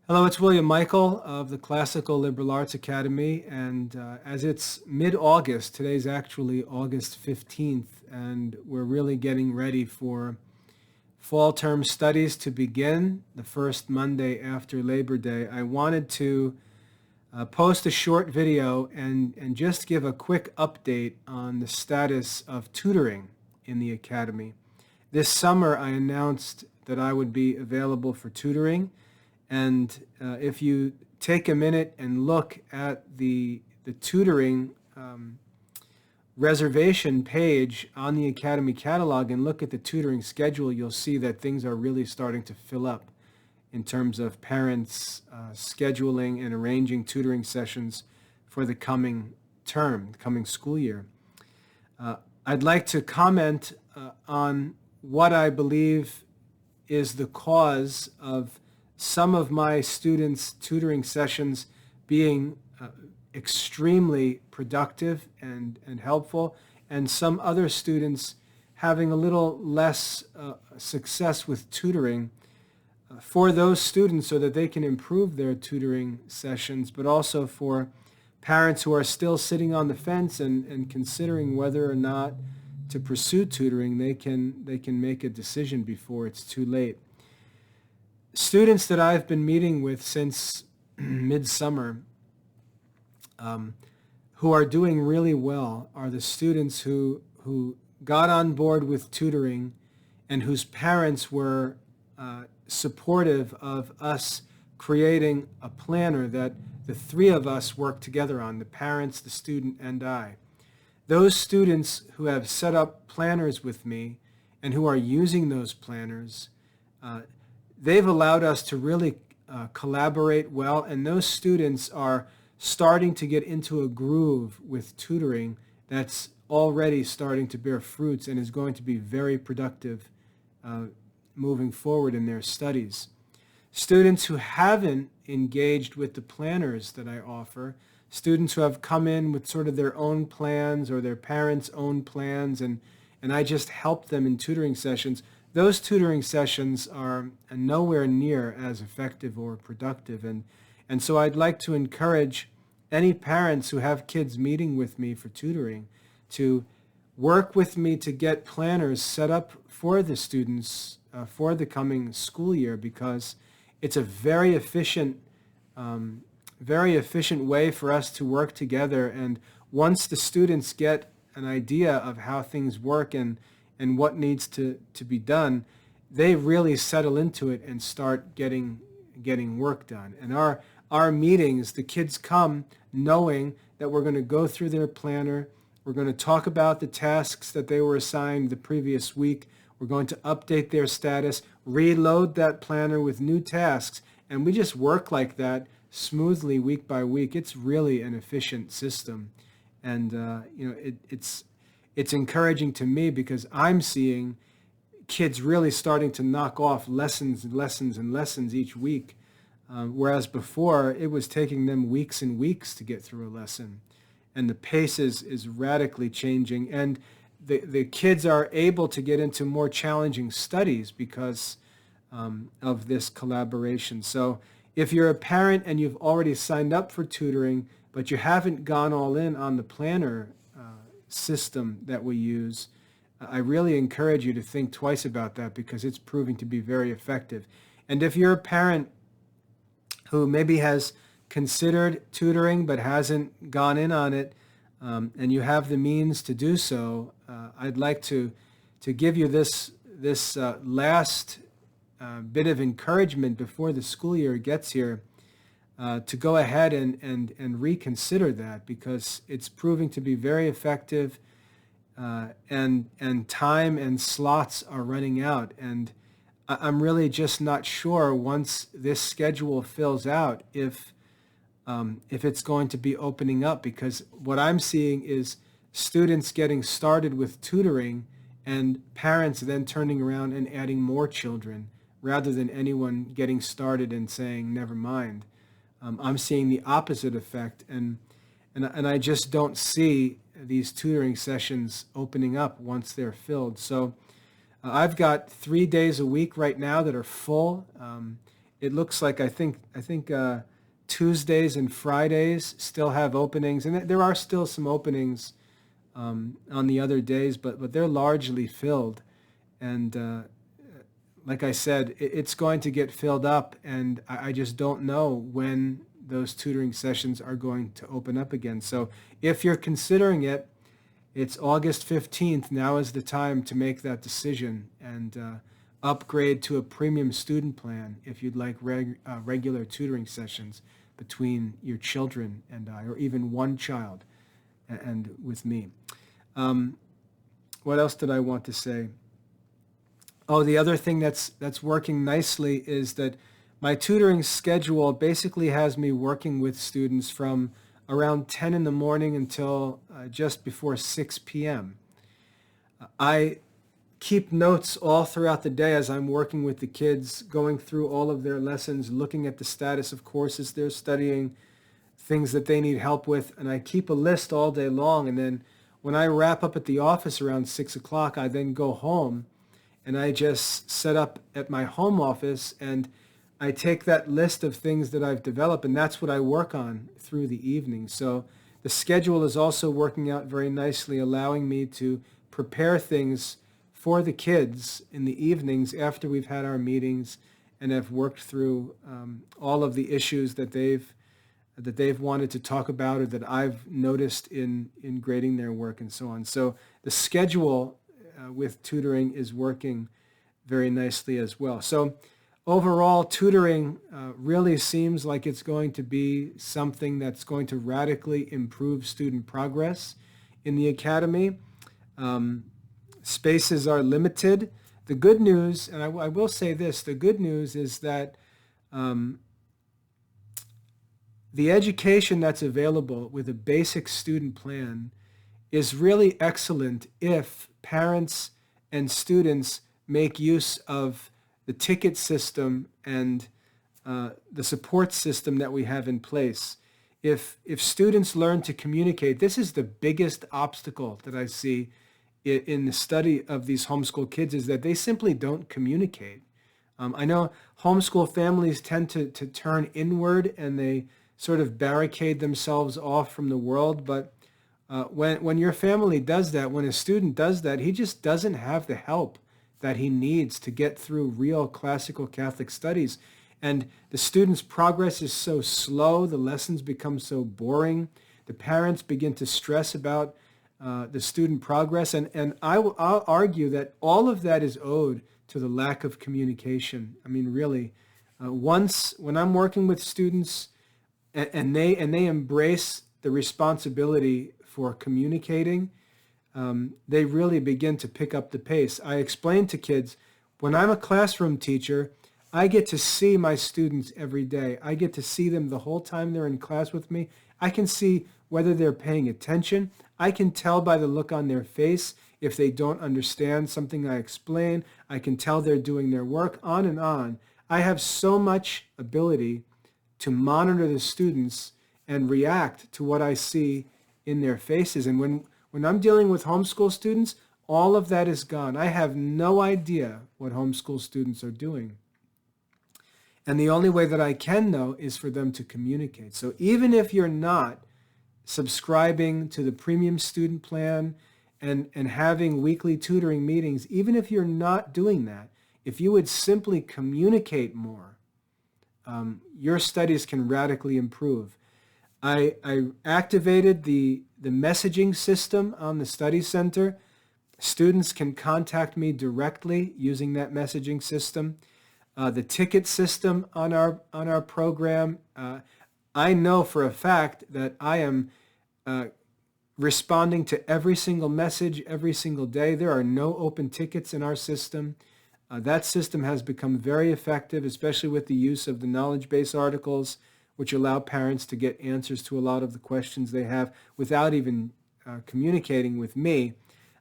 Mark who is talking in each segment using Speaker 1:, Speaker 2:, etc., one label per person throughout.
Speaker 1: Hello, it's William Michael of the Classical Liberal Arts Academy, and as it's mid-August, today's actually August 15th, and we're really getting ready for fall term studies to begin the first Monday after Labor Day. I wanted to post a short video and just give a quick update on the status of tutoring in the Academy. This summer, I announced that I would be available for tutoring. And if you take a minute and look at the tutoring reservation page on the Academy catalog and look at the tutoring schedule, you'll see that things are really starting to fill up in terms of parents scheduling and arranging tutoring sessions for the coming term, the coming school year. I'd like to comment on what I believe is the cause of some of my students' tutoring sessions being extremely productive and helpful, and some other students having a little less success with tutoring for those students so that they can improve their tutoring sessions, but also for parents who are still sitting on the fence and considering whether or not to pursue tutoring. They can make a decision before it's too late. Students that I've been meeting with since midsummer who are doing really well are the students who got on board with tutoring and whose parents were supportive of us creating a planner that the three of us work together on, the parents, the student, and I. Those students who have set up planners with me and who are using those planners, they've allowed us to really collaborate well, and those students are starting to get into a groove with tutoring that's already starting to bear fruits and is going to be very productive moving forward in their studies. Students who haven't engaged with the planners that I offer, students who have come in with sort of their own plans or their parents' own plans, and I just help them in tutoring sessions, those tutoring sessions are nowhere near as effective or productive. And so I'd like to encourage any parents who have kids meeting with me for tutoring to work with me to get planners set up for the students for the coming school year, because it's a very efficient way for us to work together. And once the students get an idea of how things work and what needs to be done, they really settle into it and start getting work done. And our meetings, the kids come knowing that we're going to go through their planner, we're going to talk about the tasks that they were assigned the previous week, we're going to update their status, reload that planner with new tasks, and we just work like that smoothly week by week. It's really an efficient system. And it's encouraging to me because I'm seeing kids really starting to knock off lessons and lessons and lessons each week, whereas before it was taking them weeks and weeks to get through a lesson. And the pace is radically changing, and the kids are able to get into more challenging studies because of this collaboration. So if you're a parent and you've already signed up for tutoring, but you haven't gone all in on the planner system that we use, I really encourage you to think twice about that, because it's proving to be very effective. And if you're a parent who maybe has considered tutoring but hasn't gone in on it, and you have the means to do so, I'd like to give you this last bit of encouragement before the school year gets here, to go ahead and reconsider that, because it's proving to be very effective, and time and slots are running out. And I'm really just not sure, once this schedule fills out, if it's going to be opening up, because what I'm seeing is students getting started with tutoring and parents then turning around and adding more children rather than anyone getting started and saying, never mind. I'm seeing the opposite effect, and I just don't see these tutoring sessions opening up once they're filled. So I've got 3 days a week right now that are full, it looks like I think Tuesdays and Fridays still have openings, and there are still some openings on the other days, but they're largely filled. And like I said, it's going to get filled up, and I just don't know when those tutoring sessions are going to open up again. So if you're considering it, it's August 15th. Now is the time to make that decision and upgrade to a premium student plan if you'd like regular tutoring sessions between your children and I, or even one child and with me. What else did I want to say? Oh, the other thing that's working nicely is that my tutoring schedule basically has me working with students from around 10 in the morning until just before 6 p.m. I keep notes all throughout the day as I'm working with the kids, going through all of their lessons, looking at the status of courses they're studying, things that they need help with, and I keep a list all day long. And then when I wrap up at the office around 6 o'clock, I then go home and I just set up at my home office and I take that list of things that I've developed, and that's what I work on through the evening. So the schedule is also working out very nicely, allowing me to prepare things for the kids in the evenings after we've had our meetings and have worked through all of the issues that they've wanted to talk about or that I've noticed in grading their work and so on. So the schedule with tutoring is working very nicely as well. So overall, tutoring really seems like it's going to be something that's going to radically improve student progress in the academy. Spaces are limited. The good news, and I will say this, the good news is that the education that's available with a basic student plan is really excellent if parents and students make use of the ticket system and the support system that we have in place. If students learn to communicate, this is the biggest obstacle that I see in the study of these homeschool kids, is that they simply don't communicate. I know homeschool families tend to turn inward and they sort of barricade themselves off from the world, but when your family does that, when a student does that, he just doesn't have the help that he needs to get through real classical Catholic studies. And the student's progress is so slow, the lessons become so boring, the parents begin to stress about the student progress, and I'll argue that all of that is owed to the lack of communication. I mean, really, when I'm working with students and they embrace the responsibility for communicating, they really begin to pick up the pace. I explain to kids, when I'm a classroom teacher, I get to see my students every day. I get to see them the whole time they're in class with me. I can see whether they're paying attention. I can tell by the look on their face if they don't understand something I explain. I can tell they're doing their work, on and on. I have so much ability to monitor the students and react to what I see in their faces. And when I'm dealing with homeschool students, all of that is gone. I have no idea what homeschool students are doing. And the only way that I can know is for them to communicate. So even if you're not subscribing to the premium student plan and having weekly tutoring meetings, even if you're not doing that, if you would simply communicate more, your studies can radically improve. I activated the messaging system on the study center. Students can contact me directly using that messaging system. The ticket system on our program, I know for a fact that I am responding to every single message every single day. There are no open tickets in our system. That system has become very effective, especially with the use of the knowledge base articles, which allow parents to get answers to a lot of the questions they have without even communicating with me.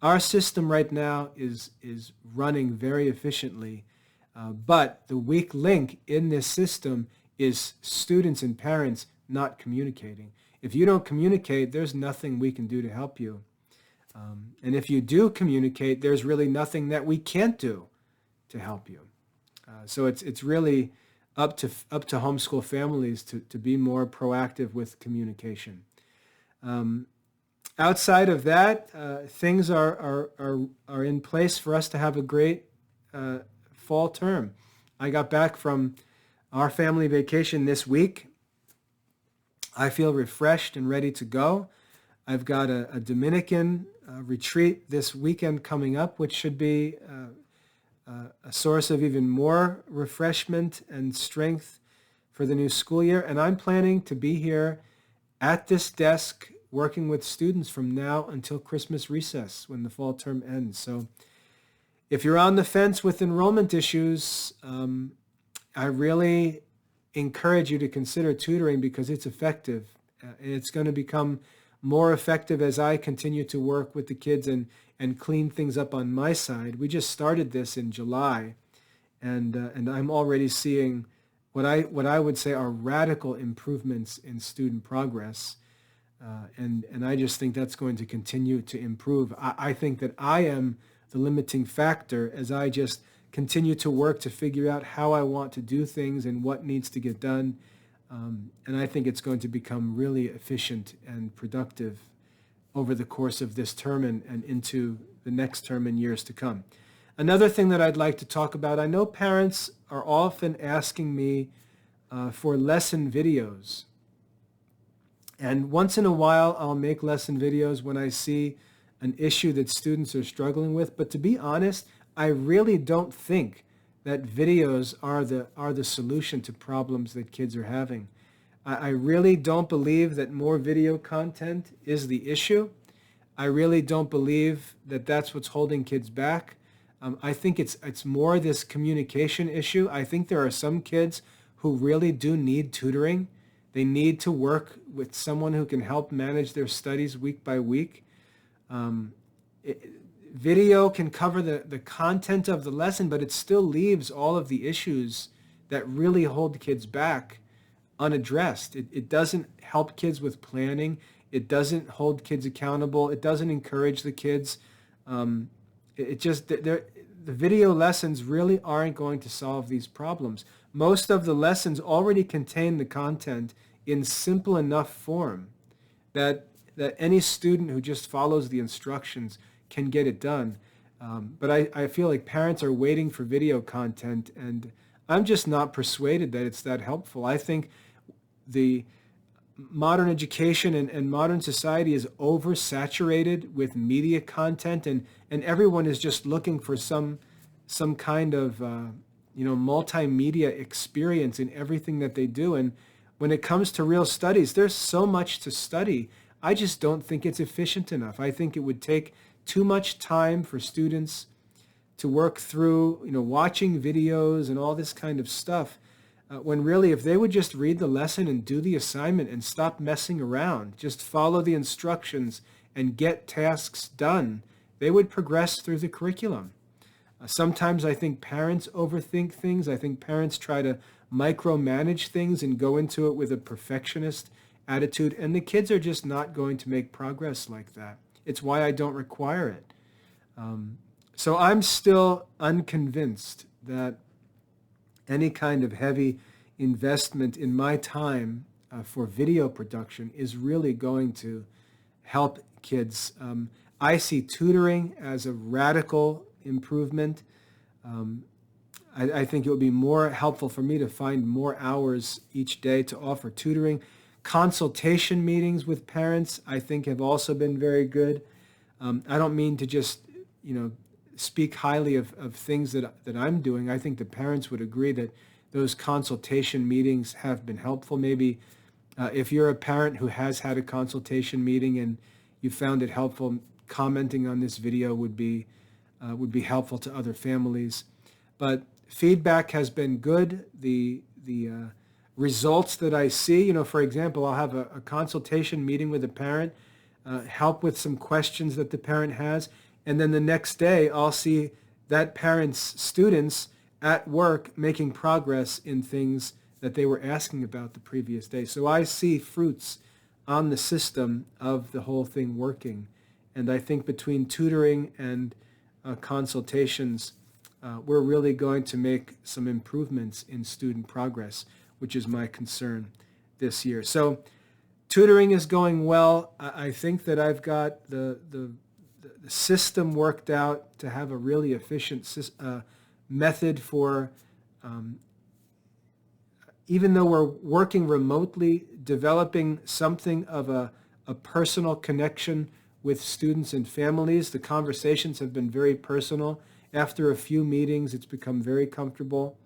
Speaker 1: Our system right now is running very efficiently. But the weak link in this system is students and parents not communicating. If you don't communicate, there's nothing we can do to help you. And if you do communicate, there's really nothing that we can't do to help you. So it's really up to homeschool families to be more proactive with communication. Outside of that, things are in place for us to have a great fall term. I got back from our family vacation this week. I feel refreshed and ready to go. I've got a Dominican retreat this weekend coming up, which should be a source of even more refreshment and strength for the new school year. And I'm planning to be here at this desk working with students from now until Christmas recess when the fall term ends. So if you're on the fence with enrollment issues, I really encourage you to consider tutoring because it's effective. And it's going to become more effective as I continue to work with the kids and clean things up on my side. We just started this in July, and I'm already seeing what I would say are radical improvements in student progress. And I just think that's going to continue to improve. I think that I am the limiting factor as I just continue to work to figure out how I want to do things and what needs to get done. And I think it's going to become really efficient and productive over the course of this term and into the next term and years to come. Another thing that I'd like to talk about, I know parents are often asking me for lesson videos. And once in a while, I'll make lesson videos when I see an issue that students are struggling with. But to be honest, I really don't think that videos are the solution to problems that kids are having. I really don't believe that more video content is the issue. I really don't believe that that's what's holding kids back. I think it's more this communication issue. I think there are some kids who really do need tutoring. They need to work with someone who can help manage their studies week by week. Video can cover the content of the lesson, but it still leaves all of the issues that really hold kids back unaddressed. It doesn't help kids with planning. It doesn't hold kids accountable. It doesn't encourage the kids. The video lessons really aren't going to solve these problems. Most of the lessons already contain the content in simple enough form that any student who just follows the instructions can get it done. But I feel like parents are waiting for video content, and I'm just not persuaded that it's that helpful. I think the modern education and modern society is oversaturated with media content, and everyone is just looking for some kind of multimedia experience in everything that they do. And when it comes to real studies, there's so much to study. I just don't think it's efficient enough. I think it would take too much time for students to work through, watching videos and all this kind of stuff. When really, if they would just read the lesson and do the assignment and stop messing around, just follow the instructions and get tasks done, they would progress through the curriculum. Sometimes I think parents overthink things. I think parents try to micromanage things and go into it with a perfectionist attitude, and the kids are just not going to make progress like that. It's why I don't require it. So I'm still unconvinced that any kind of heavy investment in my time for video production is really going to help kids. I see tutoring as a radical improvement. I think it would be more helpful for me to find more hours each day to offer tutoring. Consultation meetings with parents, I think, have also been very good. I don't mean to just, speak highly of things that I'm doing. I think the parents would agree that those consultation meetings have been helpful. Maybe if you're a parent who has had a consultation meeting and you found it helpful, commenting on this video would be helpful to other families. But feedback has been good. The results that I see, for example, I'll have a consultation meeting with a parent, help with some questions that the parent has, and then the next day I'll see that parent's students at work making progress in things that they were asking about the previous day. So I see fruits on the system of the whole thing working. And I think between tutoring and consultations, we're really going to make some improvements in student progress, which is my concern this year. So tutoring is going well. I think that I've got the system worked out to have a really efficient method for, even though we're working remotely, developing something of a personal connection with students and families. The conversations have been very personal. After a few meetings, it's become very comfortable.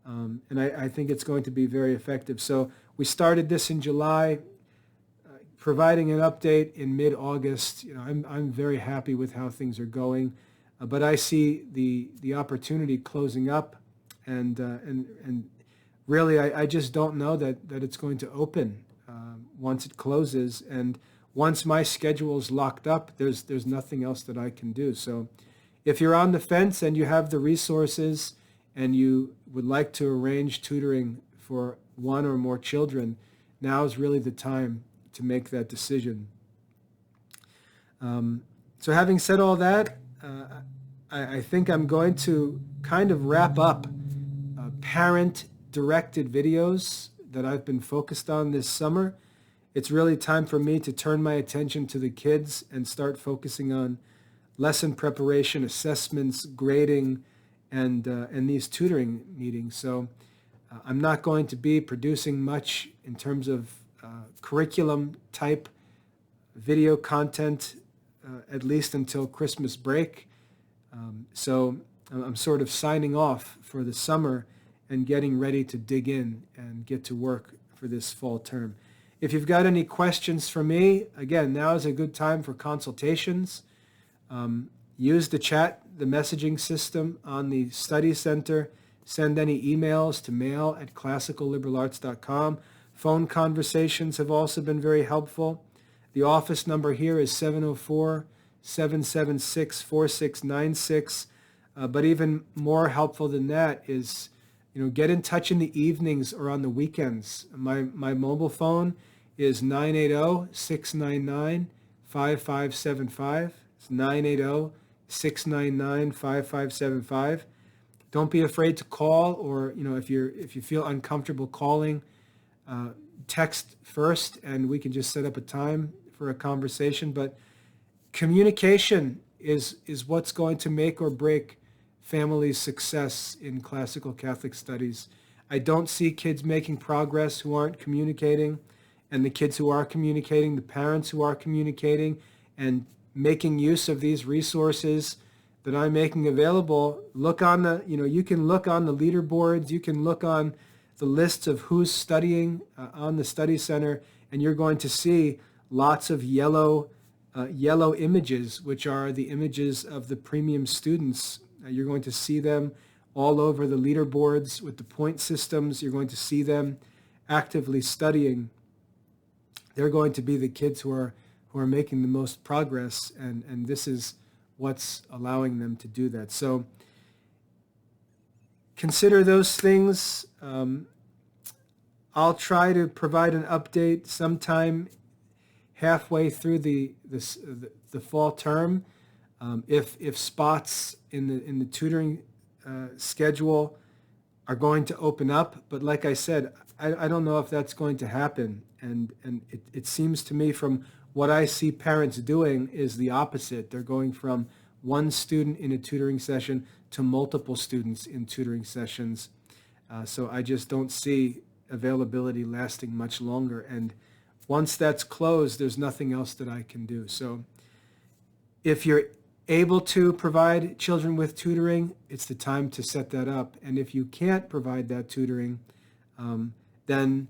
Speaker 1: And I think it's going to be very effective. So we started this in July, providing an update in mid-August. I'm very happy with how things are going, but I see the opportunity closing up, and really I just don't know that it's going to open once it closes. And once my schedule is locked up, there's nothing else that I can do. So if you're on the fence and you have the resources and you would like to arrange tutoring for one or more children, now is really the time to make that decision. So having said all that, I think I'm going to kind of wrap up parent-directed videos that I've been focused on this summer. It's really time for me to turn my attention to the kids and start focusing on lesson preparation, assessments, grading, and these tutoring meetings. So I'm not going to be producing much in terms of curriculum type video content, at least until Christmas break. So I'm sort of signing off for the summer and getting ready to dig in and get to work for this fall term. If you've got any questions for me, again, now is a good time for consultations. Use the chat, the messaging system on the study center. Send any emails to mail@classicalliberalarts.com. Phone conversations have also been very helpful. The office number here is 704-776-4696. But even more helpful than that is, get in touch in the evenings or on the weekends. My mobile phone is 980-699-5575. It's 980-699-5575. Don't be afraid to call, or if you feel uncomfortable calling, text first, and we can just set up a time for a conversation. But communication is what's going to make or break families' success in classical Catholic studies. I don't see kids making progress who aren't communicating, and the kids who are communicating, the parents who are communicating and making use of these resources that I'm making available. Look on the, you can look on the leaderboards, you can look on the lists of who's studying on the study center, and you're going to see lots of yellow images, which are the images of the premium students. You're going to see them all over the leaderboards with the point systems. You're going to see them actively studying. They're going to be the kids who are making the most progress, and this is what's allowing them to do that. So consider those things. I'll try to provide an update sometime halfway through the fall term. If spots in the tutoring schedule are going to open up, but like I said, I don't know if that's going to happen. And it seems to me from what I see parents doing is the opposite. They're going from one student in a tutoring session to multiple students in tutoring sessions. So I just don't see availability lasting much longer. And once that's closed, there's nothing else that I can do. So if you're able to provide children with tutoring, it's the time to set that up. And if you can't provide that tutoring, then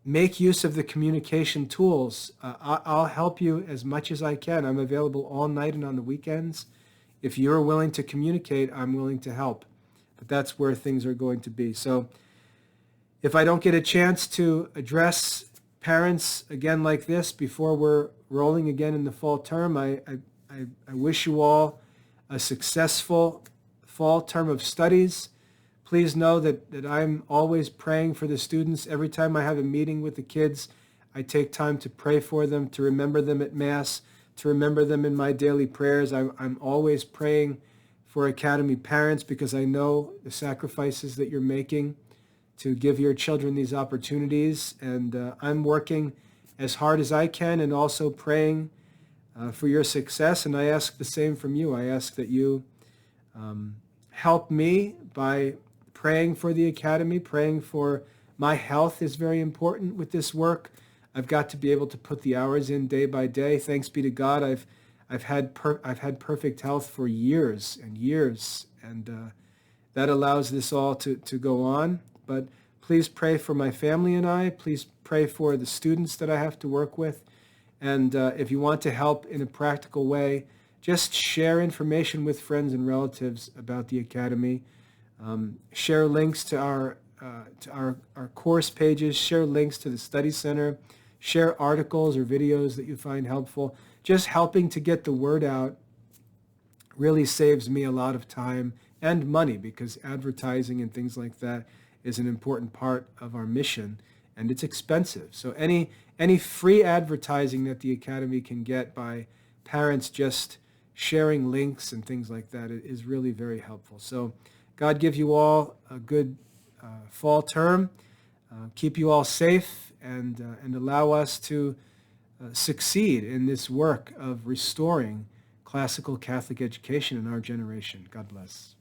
Speaker 1: make use of the communication tools. I'll help you as much as I can. I'm available all night and on the weekends. If you're willing to communicate, I'm willing to help. But that's where things are going to be. So if I don't get a chance to address parents again like this before we're rolling again in the fall term, I wish you all a successful fall term of studies. Please know that I'm always praying for the students. Every time I have a meeting with the kids, I take time to pray for them, to remember them at Mass, to remember them in my daily prayers. I'm always praying for Academy parents, because I know the sacrifices that you're making to give your children these opportunities. And I'm working as hard as I can and also praying for your success. And I ask the same from you. I ask that you help me by praying for the Academy, praying for my health is very important with this work. I've got to be able to put the hours in day by day. Thanks be to God, I've had perfect health for years and years, and that allows this all to go on. But please pray for my family and I. Please pray for the students that I have to work with. And if you want to help in a practical way, just share information with friends and relatives about the Academy. Share links to our course pages. Share links to the study center. Share articles or videos that you find helpful. Just helping to get the word out really saves me a lot of time and money, because advertising and things like that is an important part of our mission, and it's expensive. So any free advertising that the Academy can get by parents just sharing links and things like that is really very helpful. So God give you all a good fall term, keep you all safe, and allow us to succeed in this work of restoring classical Catholic education in our generation. God bless.